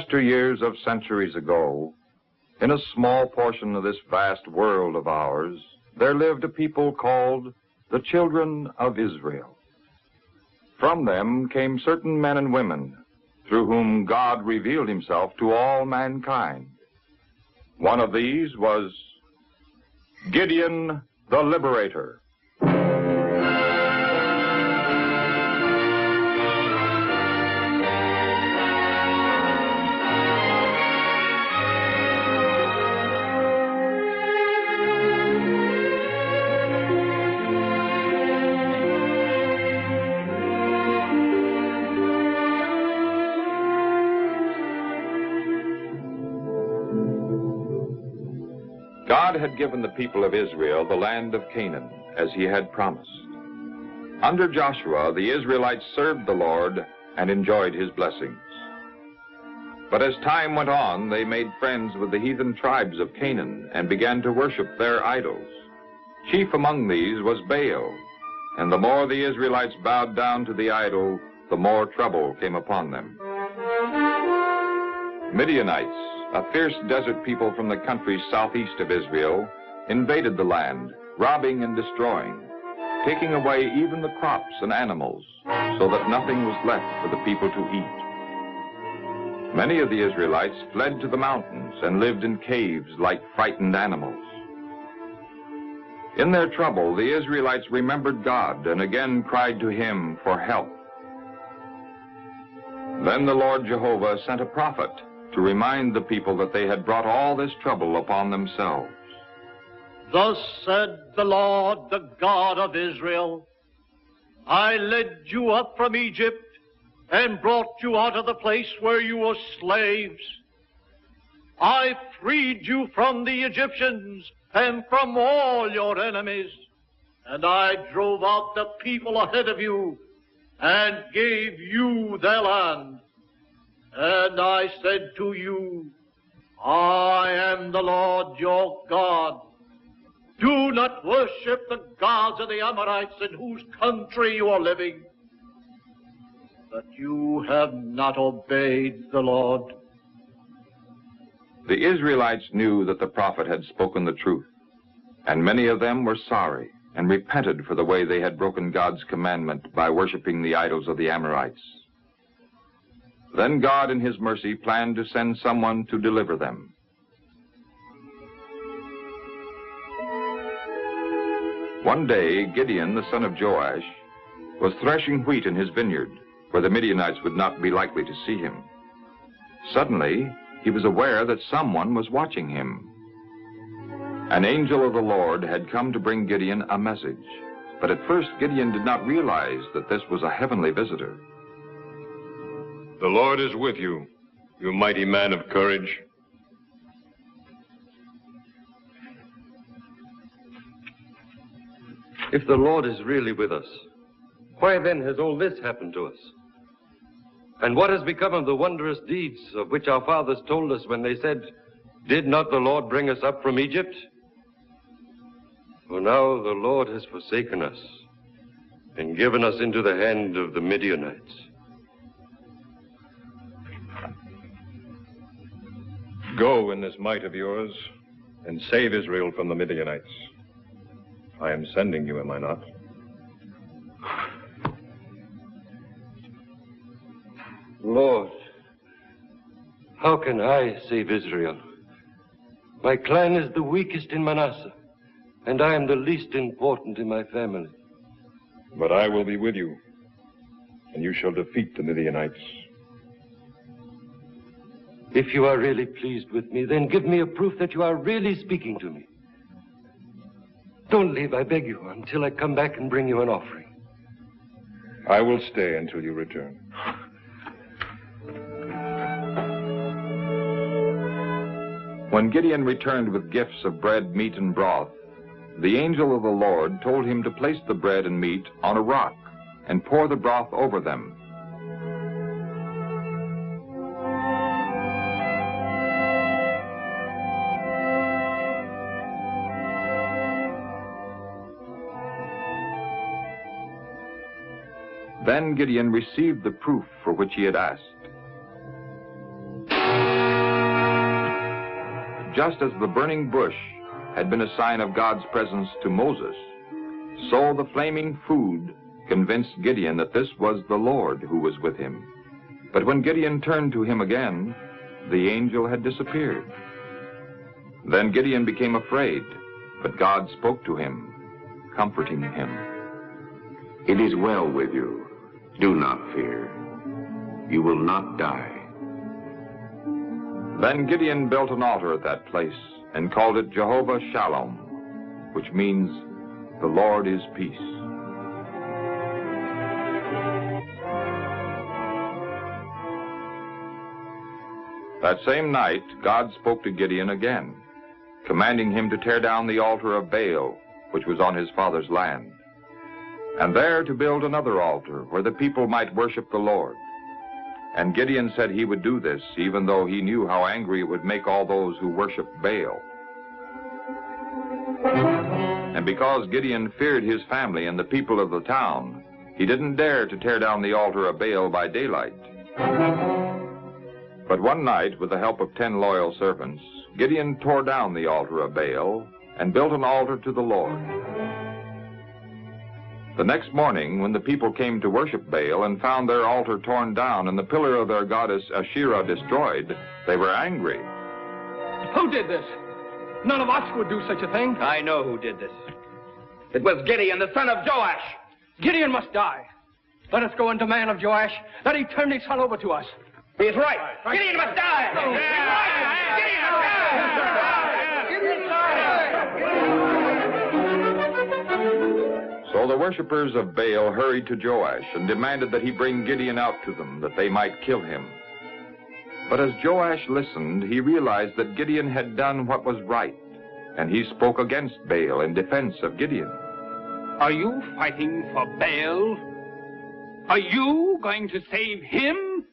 Years of centuries ago, in a small portion of this vast world of ours, there lived a people called the children of Israel. From them came certain men and women through whom God revealed himself to all mankind. One of these was Gideon the Liberator. God had given the people of Israel the land of Canaan, as he had promised. Under Joshua, the Israelites served the Lord and enjoyed his blessings. But as time went on, they made friends with the heathen tribes of Canaan and began to worship their idols. Chief among these was Baal, and the more the Israelites bowed down to the idol, the more trouble came upon them. Midianites, a fierce desert people from the countries southeast of Israel, invaded the land, robbing and destroying, taking away even the crops and animals, so that nothing was left for the people to eat. Many of the Israelites fled to the mountains and lived in caves like frightened animals. In their trouble, the Israelites remembered God and again cried to him for help. Then the Lord Jehovah sent a prophet to remind the people that they had brought all this trouble upon themselves. Thus said the Lord, the God of Israel, I led you up from Egypt and brought you out of the place where you were slaves. I freed you from the Egyptians and from all your enemies, and I drove out the people ahead of you and gave you their land. And I said to you, I am the Lord your God. Do not worship the gods of the Amorites in whose country you are living. But you have not obeyed the Lord. The Israelites knew that the prophet had spoken the truth, and many of them were sorry and repented for the way they had broken God's commandment by worshiping the idols of the Amorites. Then God, in his mercy, planned to send someone to deliver them. One day, Gideon, the son of Joash, was threshing wheat in his vineyard, where the Midianites would not be likely to see him. Suddenly, he was aware that someone was watching him. An angel of the Lord had come to bring Gideon a message, but at first Gideon did not realize that this was a heavenly visitor. The Lord is with you, you mighty man of courage. If the Lord is really with us, why then has all this happened to us? And what has become of the wondrous deeds of which our fathers told us when they said, did not the Lord bring us up from Egypt? For now the Lord has forsaken us and given us into the hand of the Midianites. Go in this might of yours and save Israel from the Midianites. I am sending you, am I not? Lord, how can I save Israel? My clan is the weakest in Manasseh, and I am the least important in my family. But I will be with you, and you shall defeat the Midianites. If you are really pleased with me, then give me a proof that you are really speaking to me. Don't leave, I beg you, until I come back and bring you an offering. I will stay until you return. When Gideon returned with gifts of bread, meat, and broth, the angel of the Lord told him to place the bread and meat on a rock and pour the broth over them. Then Gideon received the proof for which he had asked. just as the burning bush had been a sign of God's presence to Moses, so the flaming food convinced Gideon that this was the Lord who was with him. But when Gideon turned to him again, the angel had disappeared. Then Gideon became afraid, but God spoke to him, comforting him. It is well with you. Do not fear. You will not die. Then Gideon built an altar at that place and called it Jehovah Shalom, which means the Lord is peace. That same night, God spoke to Gideon again, commanding him to tear down the altar of Baal, which was on his father's land, and there to build another altar where the people might worship the Lord. And Gideon said he would do this, even though he knew how angry it would make all those who worshiped Baal. And because Gideon feared his family and the people of the town, he didn't dare to tear down the altar of Baal by daylight. But one night, with the help of 10 loyal servants, Gideon tore down the altar of Baal and built an altar to the Lord. The next morning, when the people came to worship Baal and found their altar torn down and the pillar of their goddess Asherah destroyed, they were angry. Who did this? None of us would do such a thing. I know who did this. It was Gideon, the son of Joash. Gideon must die. Let us go and demand of Joash that he turn his son over to us. He is right. Gideon must die. Gideon must die. So the worshippers of Baal hurried to Joash and demanded that he bring Gideon out to them, that they might kill him. But as Joash listened, he realized that Gideon had done what was right, and he spoke against Baal in defense of Gideon. Are you fighting for Baal? Are you going to save him?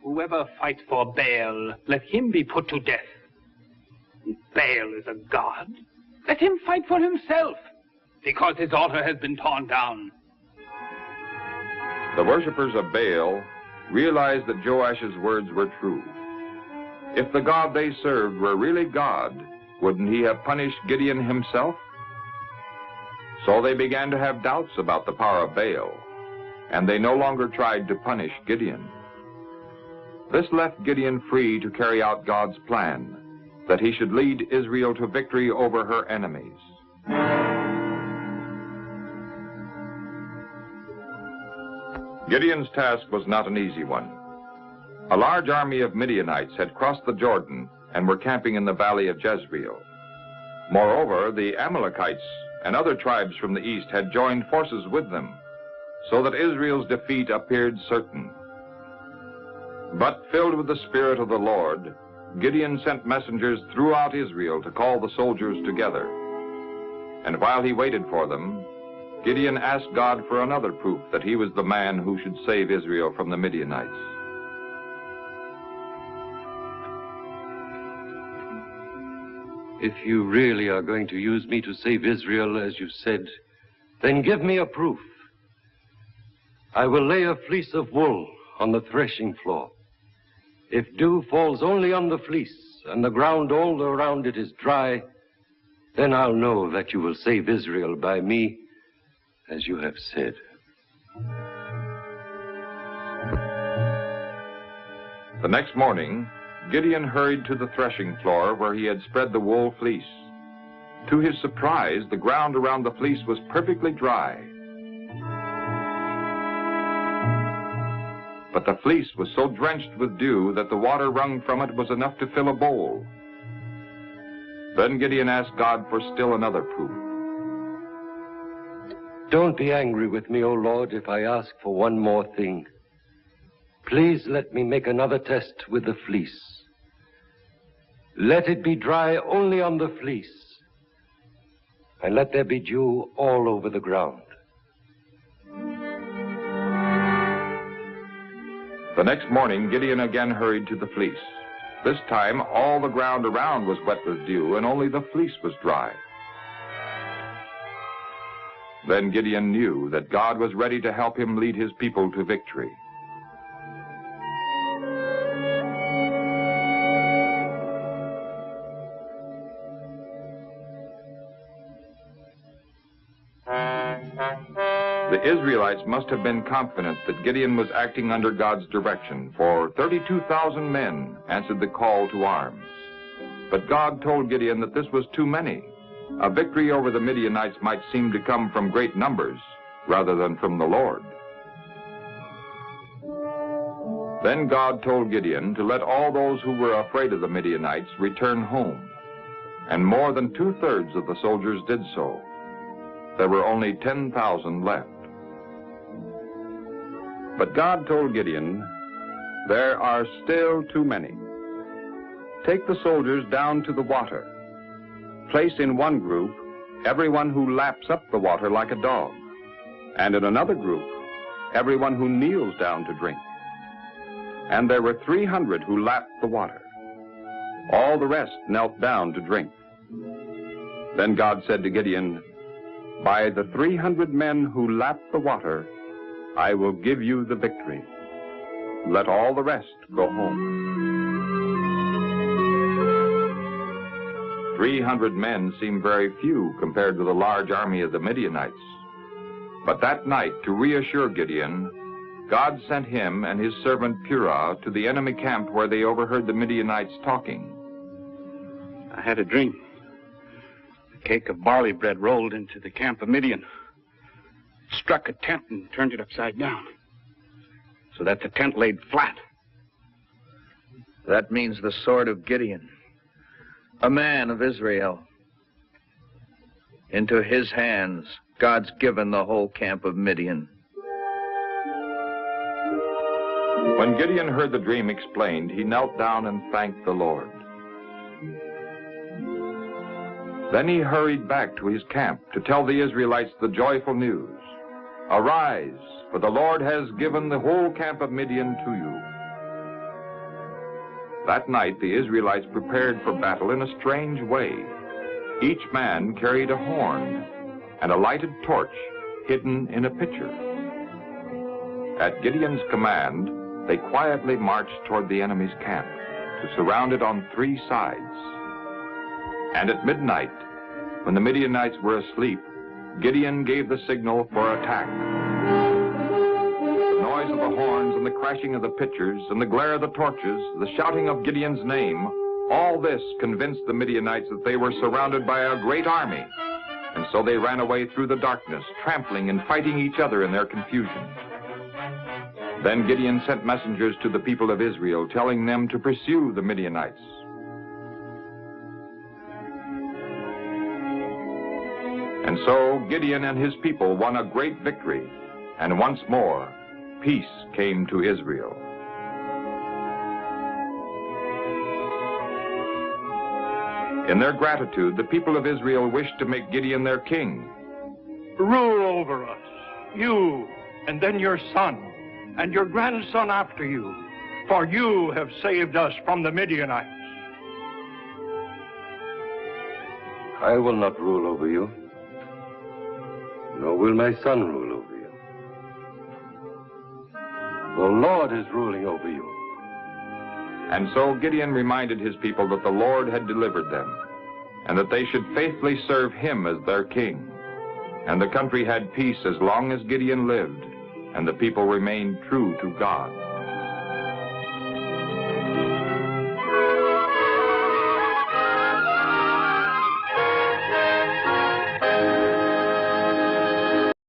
Whoever fights for Baal, let him be put to death. If Baal is a god, let him fight for himself, because his altar has been torn down. The worshippers of Baal realized that Joash's words were true. If the God they served were really God, wouldn't he have punished Gideon himself? So they began to have doubts about the power of Baal, and they no longer tried to punish Gideon. This left Gideon free to carry out God's plan, that he should lead Israel to victory over her enemies. Gideon's task was not an easy one. A large army of Midianites had crossed the Jordan and were camping in the valley of Jezreel. Moreover, the Amalekites and other tribes from the east had joined forces with them, so that Israel's defeat appeared certain. But filled with the Spirit of the Lord, Gideon sent messengers throughout Israel to call the soldiers together. And while he waited for them, Gideon asked God for another proof that he was the man who should save Israel from the Midianites. If you really are going to use me to save Israel, as you said, then give me a proof. I will lay a fleece of wool on the threshing floor. If dew falls only on the fleece and the ground all around it is dry, then I'll know that you will save Israel by me, as you have said. The next morning, Gideon hurried to the threshing floor where he had spread the wool fleece. To his surprise, the ground around the fleece was perfectly dry. But the fleece was so drenched with dew that the water wrung from it was enough to fill a bowl. Then Gideon asked God for still another proof. Don't be angry with me, O Lord, if I ask for one more thing. Please let me make another test with the fleece. Let it be dry only on the fleece, and let there be dew all over the ground. The next morning, Gideon again hurried to the fleece. This time, all the ground around was wet with dew, and only the fleece was dry. Then Gideon knew that God was ready to help him lead his people to victory. The Israelites must have been confident that Gideon was acting under God's direction, for 32,000 men answered the call to arms. But God told Gideon that this was too many. A victory over the Midianites might seem to come from great numbers rather than from the Lord. Then God told Gideon to let all those who were afraid of the Midianites return home. And more than 2/3 of the soldiers did so. There were only 10,000 left. But God told Gideon, "There are still too many. Take the soldiers down to the water. Place in one group everyone who laps up the water like a dog, and in another group everyone who kneels down to drink." And there were 300 who lapped the water. All the rest knelt down to drink. Then God said to Gideon, "By the 300 men who lapped the water, I will give you the victory. Let all the rest go home." 300 men seemed very few compared to the large army of the Midianites. But that night, to reassure Gideon, God sent him and his servant Purah to the enemy camp where they overheard the Midianites talking. I had a dream. A cake of barley bread rolled into the camp of Midian, struck a tent and turned it upside down, so that the tent laid flat. That means the sword of Gideon, a man of Israel. Into his hands, God's given the whole camp of Midian. When Gideon heard the dream explained, he knelt down and thanked the Lord. Then he hurried back to his camp to tell the Israelites the joyful news. "Arise, for the Lord has given the whole camp of Midian to you." That night, the Israelites prepared for battle in a strange way. Each man carried a horn and a lighted torch hidden in a pitcher. At Gideon's command, they quietly marched toward the enemy's camp to surround it on 3 sides. And at midnight, when the Midianites were asleep, Gideon gave the signal for attack. The noise of the horns and the crashing of the pitchers and the glare of the torches, the shouting of Gideon's name, all this convinced the Midianites that they were surrounded by a great army. And so they ran away through the darkness, trampling and fighting each other in their confusion. Then Gideon sent messengers to the people of Israel, telling them to pursue the Midianites. And so Gideon and his people won a great victory, and once more, peace came to Israel. In their gratitude, the people of Israel wished to make Gideon their king. "Rule over us, you, and then your son, and your grandson after you, for you have saved us from the Midianites." I will not rule over you, nor will my son rule over you. The Lord is ruling over you. And so Gideon reminded his people that the Lord had delivered them, and that they should faithfully serve him as their king. And the country had peace as long as Gideon lived, and the people remained true to God.